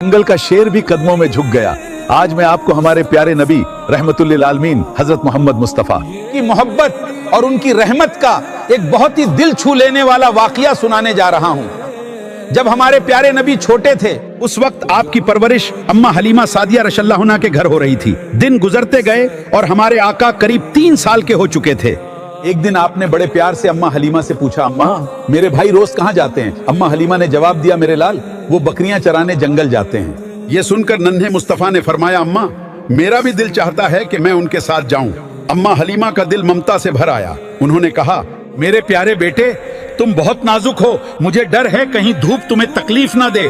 जंगल का शेर भी कदमों में झुक गया। आज मैं आपको हमारे प्यारे नबी रहमतुल्लिल आलमीन हजरत मोहम्मद मुस्तफा की मोहब्बत और उनकी रहमत का एक बहुत ही दिल छू लेने वाला वाकया सुनाने जा रहा हूँ। जब हमारे प्यारे नबी छोटे थे, उस वक्त आपकी परवरिश अम्मा हलीमा सादिया रशल्लाहु अन्हा के घर हो रही थी। दिन गुजरते गए और हमारे आका करीब 3 साल के हो चुके थे। एक दिन आपने बड़े प्यार से अम्मा हलीमा से पूछा, अम्मा मेरे भाई रोज कहाँ जाते हैं? अम्मा हलीमा ने जवाब दिया, मेरे लाल वो बकरियां चराने जंगल जाते हैं। ये सुनकर नन्हे मुस्तफा ने फरमाया, अम्मा मेरा भी दिल चाहता है कि मैं उनके साथ जाऊं। अम्मा हलीमा का दिल ममता से भर आया। उन्होंने कहा, मेरे प्यारे बेटे, तुम बहुत नाजुक हो, मुझे डर है कहीं धूप तुम्हें तकलीफ ना दे।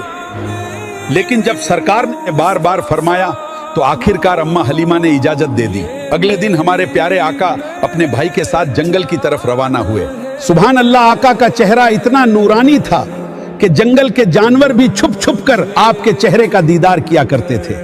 लेकिन जब सरकार ने बार बार फरमाया तो आखिरकार अम्मा हलीमा ने इजाजत दे दी। अगले दिन हमारे प्यारे आका अपने भाई के साथ जंगल की तरफ रवाना हुए। सुभान अल्लाह, आका का चेहरा इतना नूरानी था कि जंगल के जानवर भी छुप छुप कर आपके चेहरे का दीदार किया करते थे।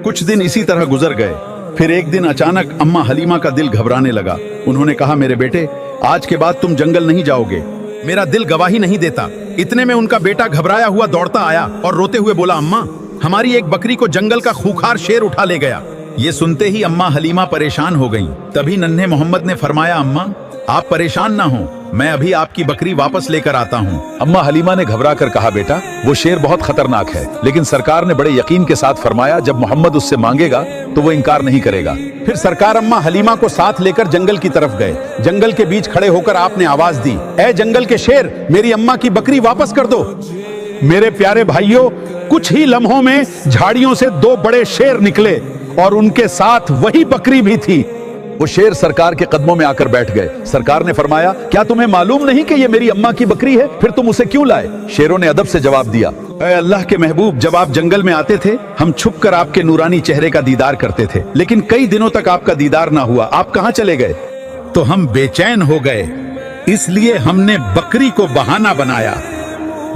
कुछ दिन इसी तरह गुजर गए। फिर एक दिन अचानक अम्मा हलीमा का दिल घबराने लगा। उन्होंने कहा, मेरे बेटे, आज के बाद तुम जंगल नहीं जाओगे, मेरा दिल गवाही नहीं देता। इतने में उनका बेटा घबराया हुआ दौड़ता आया और रोते हुए बोला, अम्मा हमारी एक बकरी को जंगल का खूंखार शेर उठा ले गया। ये सुनते ही अम्मा हलीमा परेशान हो गईं। तभी नन्हे मोहम्मद ने फरमाया, अम्मा आप परेशान ना हो, मैं अभी आपकी बकरी वापस लेकर आता हूँ। अम्मा हलीमा ने घबरा कर कहा, बेटा वो शेर बहुत खतरनाक है, लेकिन सरकार ने बड़े यकीन के साथ फरमाया जब मोहम्मद उससे मांगेगा तो वो इनकार नहीं करेगा। फिर सरकार अम्मा हलीमा को साथ लेकर जंगल की तरफ गए। जंगल के बीच खड़े होकर आपने आवाज दी, ऐ जंगल के शेर, मेरी अम्मा की बकरी वापस कर दो। मेरे प्यारे भाइयों, कुछ ही लम्हों में झाड़ियों से 2 बड़े शेर निकले और उनके साथ वही बकरी भी थी। वो शेर सरकार के कदमों में आकर बैठ गए। सरकार ने फरमाया, क्या तुम्हें मालूम नहीं कि ये मेरी अम्मा की बकरी है? फिर तुम उसे क्यों लाए? शेरों ने अदब से जवाब दिया, ऐ अल्लाह के महबूब, जब आप जंगल में आते थे हम छुप कर आपके नूरानी चेहरे का दीदार करते थे, लेकिन कई दिनों तक आपका दीदार ना हुआ। आप कहाँ चले गए? तो हम बेचैन हो गए, इसलिए हमने बकरी को बहाना बनाया।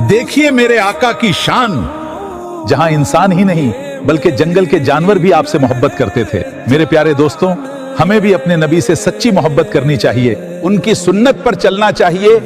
देखिए मेरे आका की शान। जहां इंसान ही नहीं बल्कि जंगल के जानवर भी आपसे मोहब्बत करते थे। मेरे प्यारे दोस्तों, हमें भी अपने नबी से सच्ची मोहब्बत करनी चाहिए, उनकी सुन्नत पर चलना चाहिए।